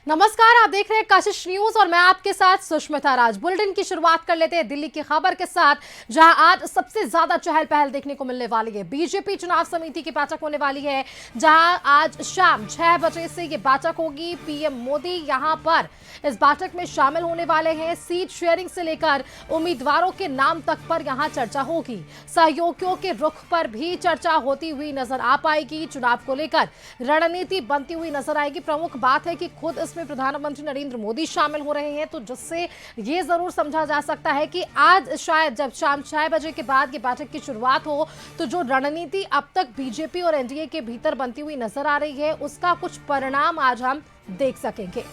नमस्कार, आप देख रहे हैं कशिश न्यूज और मैं आपके साथ सुष्मिता राज। बुलेटिन की शुरुआत कर लेते हैं दिल्ली की खबर के साथ, जहां आज सबसे ज्यादा चहल पहल देखने को मिलने वाली है। बीजेपी चुनाव समिति की बैठक होने वाली है, जहां आज शाम 6 बजे से ये बैठक होगी। पीएम मोदी यहां पर इस बैठक में शामिल होने वाले हैं। सीट शेयरिंग से लेकर उम्मीदवारों के नाम तक पर यहां चर्चा होगी। सहयोगियों के रुख पर भी चर्चा होती हुई नजर आ पाएगी। चुनाव को लेकर रणनीति बनती हुई नजर आएगी। प्रमुख बात है कि खुद इसमें प्रधानमंत्री नरेंद्र मोदी शामिल हो रहे हैं, तो जिससे ये जरूर समझा जा सकता है कि आज शायद जब शाम 6 बजे के बाद ये बैठक की शुरुआत हो, तो जो रणनीति अब तक बीजेपी और एनडीए के भीतर बनती हुई नजर आ रही है, उसका कुछ परिणाम आज हम देख सकेंगे।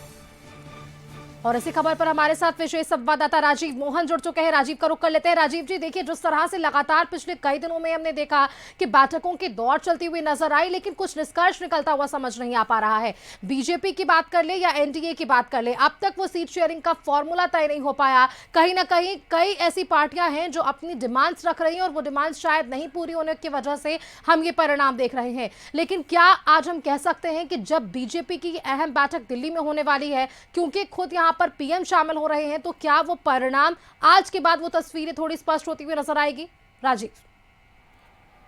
और इसी खबर पर हमारे साथ विशेष संवाददाता राजीव मोहन जुड़ चुके हैं। राजीव का रुख कर लेते हैं। राजीव जी, देखिए, जिस तरह से लगातार पिछले कई दिनों में हमने देखा कि बैठकों की दौड़ चलती हुई नजर आई, लेकिन कुछ निष्कर्ष निकलता हुआ समझ नहीं आ पा रहा है। बीजेपी की बात कर ले या एनडीए की बात कर ले, अब तक वो सीट शेयरिंग का फॉर्मूला तय नहीं हो पाया। कहीं ना कहीं कई ऐसी पार्टियां हैं जो अपनी डिमांड्स रख रही हैं और वो डिमांड शायद नहीं पूरी होने की वजह से हम ये परिणाम देख रहे हैं। लेकिन क्या आज हम कह सकते हैं कि जब बीजेपी की अहम बैठक दिल्ली में होने वाली है, क्योंकि खुद यहाँ पर पीएम शामिल हो रहे हैं, तो क्या वो परिणाम आज के बाद वो तस्वीरें थोड़ी स्पष्ट होती हुई नजर आएगी? राजीव,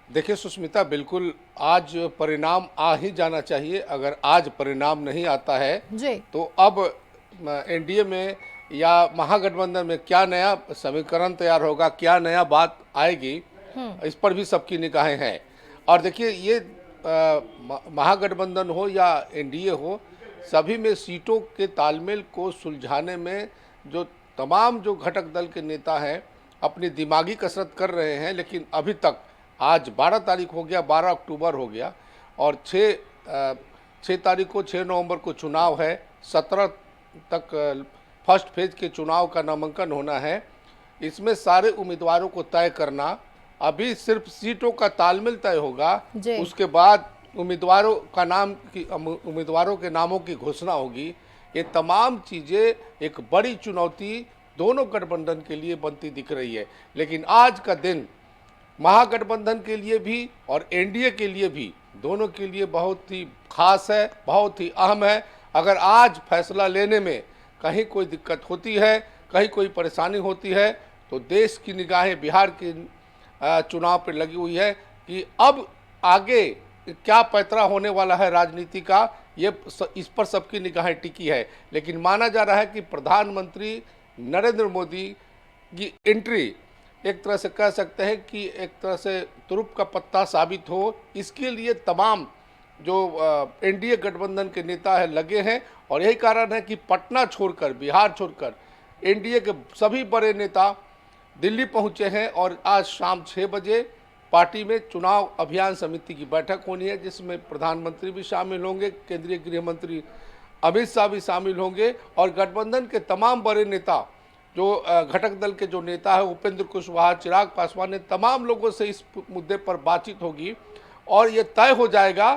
देखिए सुष्मिता, बिल्कुल आज परिणाम आ ही जाना चाहिए। अगर आज परिणाम नहीं आता है जी, तो अब एनडीए में या महागठबंधन में क्या नया समीकरण तैयार होगा, क्या नया बात आएगी, इस पर भी सबकी निगाहें हैं। और देखिए, ये महागठबंधन हो या एनडीए हो, सभी में सीटों के तालमेल को सुलझाने में जो तमाम जो घटक दल के नेता हैं अपनी दिमागी कसरत कर रहे हैं। लेकिन अभी तक आज 12 तारीख हो गया, 12 अक्टूबर हो गया और 6 तारीख को 6 नवंबर को चुनाव है। 17 तक फर्स्ट फेज के चुनाव का नामांकन होना है। इसमें सारे उम्मीदवारों को तय करना, अभी सिर्फ सीटों का तालमेल तय होगा। उसके बाद उम्मीदवारों के नामों की घोषणा होगी। ये तमाम चीज़ें एक बड़ी चुनौती दोनों गठबंधन के लिए बनती दिख रही है। लेकिन आज का दिन महागठबंधन के लिए भी और एनडीए के लिए भी, दोनों के लिए बहुत ही खास है, बहुत ही अहम है। अगर आज फैसला लेने में कहीं कोई दिक्कत होती है, कहीं कोई परेशानी होती है, तो देश की निगाहें बिहार के चुनाव पर लगी हुई है कि अब आगे क्या पैतरा होने वाला है राजनीति का। इस पर सबकी निगाहें टिकी है। लेकिन माना जा रहा है कि प्रधानमंत्री नरेंद्र मोदी की एंट्री एक तरह से कह सकते हैं कि एक तरह से तुरुप का पत्ता साबित हो, इसके लिए तमाम जो एनडीए गठबंधन के नेता है लगे हैं। और यही कारण है कि पटना छोड़कर, बिहार छोड़कर एनडीए के सभी बड़े नेता दिल्ली पहुंचे हैं। और आज शाम 6 बजे पार्टी में चुनाव अभियान समिति की बैठक होनी है, जिसमें प्रधानमंत्री भी शामिल होंगे, केंद्रीय गृह मंत्री अमित शाह भी शामिल होंगे और गठबंधन के तमाम बड़े नेता, जो घटक दल के जो नेता है, उपेंद्र कुशवाहा, चिराग पासवान ने, तमाम लोगों से इस मुद्दे पर बातचीत होगी और ये तय हो जाएगा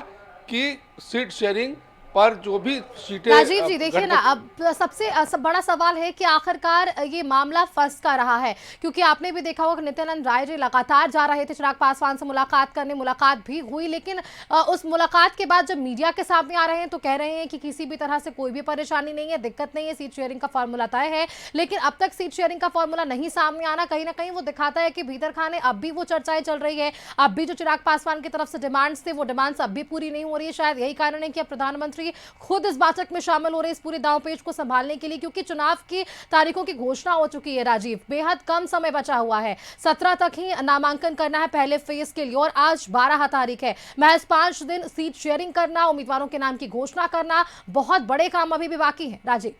कि सीट शेयरिंग पर जो भी सीटें। राजीव जी, देखिए ना, अब सबसे बड़ा सवाल है कि आखिरकार ये मामला फंस का रहा है, क्योंकि आपने भी देखा होगा कि नित्यानंद राय जी लगातार जा रहे थे चिराग पासवान से मुलाकात करने, मुलाकात भी हुई, लेकिन उस मुलाकात के बाद जब मीडिया के सामने आ रहे हैं तो कह रहे हैं कि किसी भी तरह से कोई भी परेशानी नहीं है, दिक्कत नहीं है, सीट शेयरिंग का फॉर्मूला तय है। लेकिन अब तक सीट शेयरिंग का फॉर्मूला नहीं सामने आना, कहीं ना कहीं वो दिखाता है कि भीतर खाने अब भी वो चर्चाएं चल रही है। अब भी जो चिराग पासवान की तरफ से डिमांड्स थे, वो डिमांड्स अब भी पूरी नहीं हो रही है। शायद यही कारण है कि अब प्रधानमंत्री खुद इस बैठक में शामिल हो रहे इस पूरे दांव पेच को संभालने के लिए, क्योंकि चुनाव की तारीखों की घोषणा हो चुकी है। राजीव, बेहद कम समय बचा हुआ है, 17 तक ही नामांकन करना है पहले फेज के लिए और आज 12 तारीख है। महज 5 दिन सीट शेयरिंग करना, उम्मीदवारों के नाम की घोषणा करना, बहुत बड़े काम अभी भी बाकी है। राजीव,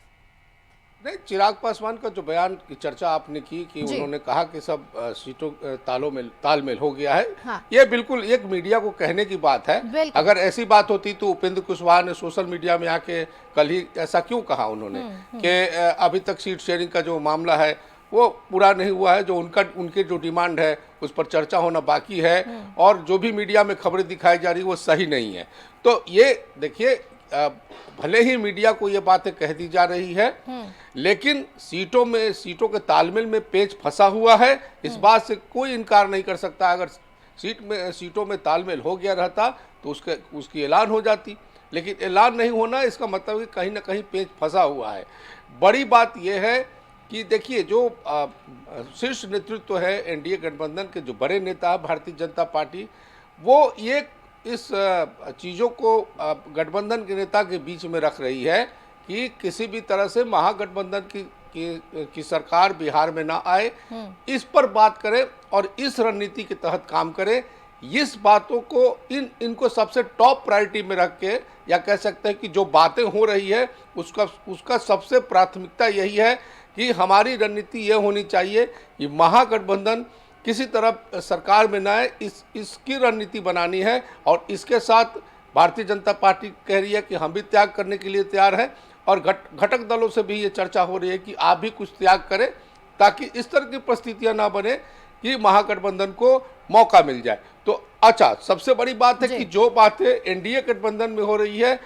नहीं, चिराग पासवान का जो बयान की चर्चा आपने की कि उन्होंने कहा कि सब सीटों तालमेल हो गया है, हाँ। ये बिल्कुल एक मीडिया को कहने की बात है। अगर ऐसी बात होती तो उपेंद्र कुशवाहा ने सोशल मीडिया में आके कल ही ऐसा क्यों कहा उन्होंने कि अभी तक सीट शेयरिंग का जो मामला है वो पूरा नहीं हुआ है, जो उनके जो डिमांड है उस पर चर्चा होना बाकी है और जो भी मीडिया में खबरें दिखाई जा रही वो सही नहीं है। तो ये देखिए, भले ही मीडिया को ये बातें कह दी जा रही है, लेकिन सीटों के तालमेल में पेच फंसा हुआ है। इस बात से कोई इनकार नहीं कर सकता। अगर सीटों में तालमेल हो गया रहता तो उसकी ऐलान हो जाती। लेकिन ऐलान नहीं होना इसका मतलब कि कहीं ना कहीं पेच फंसा हुआ है। बड़ी बात यह है कि देखिए जो शीर्ष नेतृत्व है एनडीए गठबंधन के, जो बड़े नेता है भारतीय जनता पार्टी, वो ये इस चीज़ों को गठबंधन के नेता के बीच में रख रही है कि किसी भी तरह से महागठबंधन की सरकार बिहार में ना आए, इस पर बात करें और इस रणनीति के तहत काम करें। इस बातों को इनको सबसे टॉप प्रायोरिटी में रख के, या कह सकते हैं कि जो बातें हो रही है उसका सबसे प्राथमिकता यही है कि हमारी रणनीति ये होनी चाहिए कि महागठबंधन किसी तरह सरकार में ना आए, इसकी रणनीति बनानी है। और इसके साथ भारतीय जनता पार्टी कह रही है कि हम भी त्याग करने के लिए तैयार हैं, और घटक दलों से भी ये चर्चा हो रही है कि आप भी कुछ त्याग करें, ताकि इस तरह की परिस्थितियां ना बने कि महागठबंधन को मौका मिल जाए। तो अच्छा, सबसे बड़ी बात है कि जो बातें एनडीए गठबंधन में हो रही है,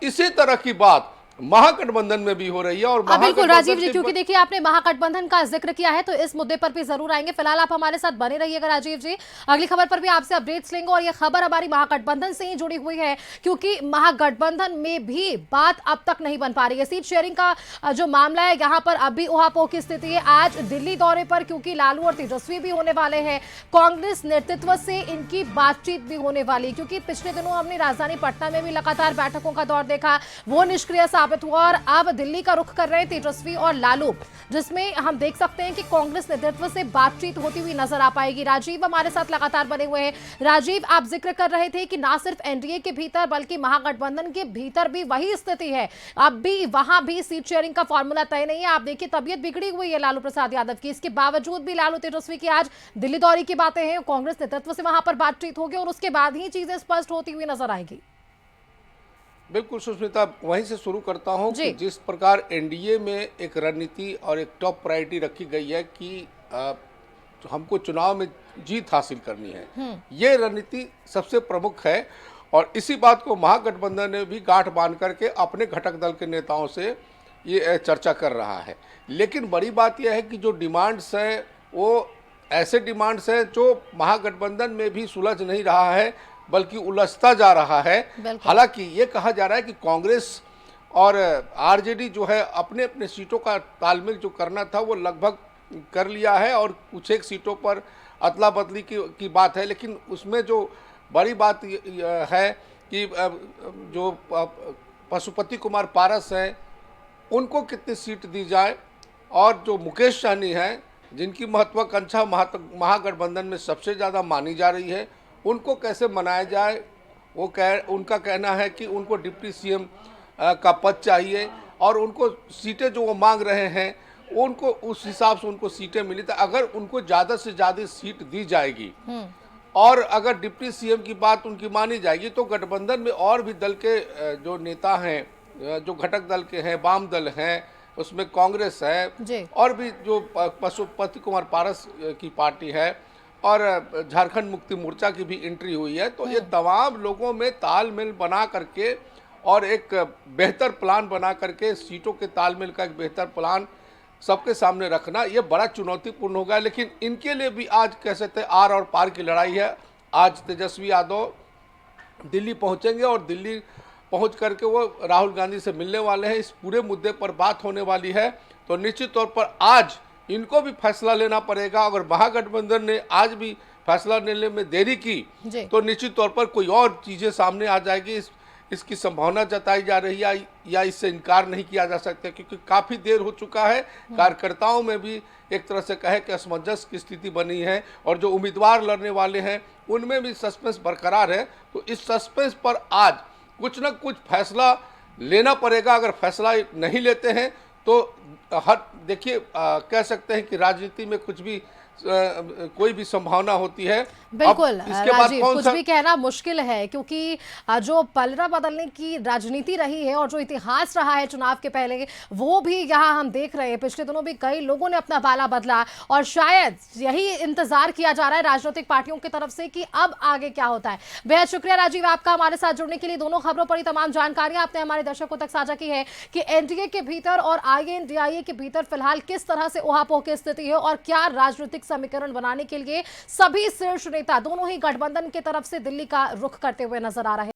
इसी तरह की बात महागठबंधन में भी हो रही है। और बिल्कुल राजीव जी, क्योंकि देखिए आपने महागठबंधन का जिक्र किया है तो इस मुद्दे पर भी जरूर आएंगे। फिलहाल आप हमारे साथ बने रहिएगा राजीव जी, अगली खबर पर भी आपसे अपडेट्स लेंगे। और ये खबर हमारी महागठबंधन से ही जुड़ी हुई है, क्योंकि महागठबंधन में भी बात अब तक नहीं बन पा रही है। सीट शेयरिंग का जो मामला है, यहाँ पर अब भी उहापोह की स्थिति है। आज दिल्ली दौरे पर क्योंकि लालू और तेजस्वी भी होने वाले हैं, कांग्रेस नेतृत्व से इनकी बातचीत भी होने वाली, क्योंकि पिछले दिनों हमने राजधानी पटना में भी लगातार बैठकों का दौर देखा, वो निष्क्रिय हुआ। और अब दिल्ली का रुख कर रहे हैं तेजस्वी और लालू, जिसमें हम देख सकते हैं कि कांग्रेस नेतृत्व से बातचीत होती हुई नजर आ पाएगी। राजीव हमारे साथ लगातार बने हुए हैं। राजीव, आप जिक्र कर रहे थे कि ना सिर्फ एनडीए के भीतर बल्कि महागठबंधन के भीतर भी वही स्थिति है, अब भी वहां भी सीट शेयरिंग का फॉर्मूला तय नहीं है। आप देखिए तबियत बिगड़ी हुई है लालू प्रसाद यादव की, इसके बावजूद भी लालू तेजस्वी की आज दिल्ली दौरे की बातें हैं, कांग्रेस नेतृत्व से वहां पर बातचीत होगी और उसके बाद ही चीजें स्पष्ट होती हुई नजर आएगी। बिल्कुल सुष्मिता, वहीं से शुरू करता हूं कि जिस प्रकार एनडीए में एक रणनीति और एक टॉप प्रायोरिटी रखी गई है कि हमको चुनाव में जीत हासिल करनी है, ये रणनीति सबसे प्रमुख है। और इसी बात को महागठबंधन ने भी गांठ बांध करके अपने घटक दल के नेताओं से ये चर्चा कर रहा है। लेकिन बड़ी बात यह है कि जो डिमांड्स हैं वो ऐसे डिमांड्स हैं जो महागठबंधन में भी सुलझ नहीं रहा है, बल्कि उलझता जा रहा है। हालांकि ये कहा जा रहा है कि कांग्रेस और आरजेडी जो है अपने अपने सीटों का तालमेल जो करना था वो लगभग कर लिया है, और कुछ एक सीटों पर अदला बदली की बात है। लेकिन उसमें जो बड़ी बात है कि जो पशुपति कुमार पारस हैं उनको कितनी सीट दी जाए, और जो मुकेश सहनी हैं जिनकी महत्वाकांक्षा महागठबंधन में सबसे ज़्यादा मानी जा रही है, उनको कैसे मनाया जाए। उनका कहना है कि उनको डिप्टी सीएम का पद चाहिए, और उनको सीटें जो वो मांग रहे हैं उनको उस हिसाब से उनको सीटें मिली। तो अगर उनको ज़्यादा से ज़्यादा सीट दी जाएगी और अगर डिप्टी सीएम की बात उनकी मानी जाएगी, तो गठबंधन में और भी दल के जो नेता हैं, जो घटक दल के हैं, वाम दल हैं, उसमें कांग्रेस है, और भी जो पशुपति कुमार पारस की पार्टी है, और झारखंड मुक्ति मोर्चा की भी एंट्री हुई है। तो ये तमाम लोगों में तालमेल बना करके और एक बेहतर प्लान बना करके, सीटों के तालमेल का एक बेहतर प्लान सबके सामने रखना, ये बड़ा चुनौतीपूर्ण होगा। लेकिन इनके लिए भी आज कह सकते हैं आर और पार की लड़ाई है। आज तेजस्वी यादव दिल्ली पहुंचेंगे और दिल्ली पहुंच करके वो राहुल गांधी से मिलने वाले हैं, इस पूरे मुद्दे पर बात होने वाली है। तो निश्चित तौर पर आज इनको भी फैसला लेना पड़ेगा। अगर महागठबंधन ने आज भी फैसला लेने में देरी की तो निश्चित तौर पर कोई और चीज़ें सामने आ जाएगी। इसकी संभावना जताई जा रही है, या इससे इनकार नहीं किया जा सकता, क्योंकि काफ़ी देर हो चुका है। कार्यकर्ताओं में भी एक तरह से कहे कि असमंजस की स्थिति बनी है, और जो उम्मीदवार लड़ने वाले हैं उनमें भी सस्पेंस बरकरार है। तो इस सस्पेंस पर आज कुछ न कुछ फैसला लेना पड़ेगा। अगर फैसला नहीं लेते हैं तो देखिए कह सकते हैं कि राजनीति में कुछ भी कोई भी संभावना होती है। बिल्कुल राजीव, कुछ भी कहना मुश्किल है, क्योंकि जो पलड़ा बदलने की राजनीति रही है और जो इतिहास रहा है चुनाव के पहले, वो भी यहाँ हम देख रहे हैं। पिछले दिनों भी कई लोगों ने अपना बाला बदला, और शायद यही इंतजार किया जा रहा है राजनीतिक पार्टियों की तरफ से कि अब आगे क्या होता है। बेहद शुक्रिया राजीव आपका हमारे साथ जुड़ने के लिए। दोनों खबरों पर ही तमाम जानकारियां आपने हमारे दर्शकों तक साझा की है कि एनडीए के भीतर और आईएनडीआईए के भीतर फिलहाल किस तरह से उहापोह की स्थिति है, और क्या राजनीतिक समीकरण बनाने के लिए सभी शीर्ष नेता दोनों ही गठबंधन की तरफ से दिल्ली का रुख करते हुए नजर आ रहे हैं।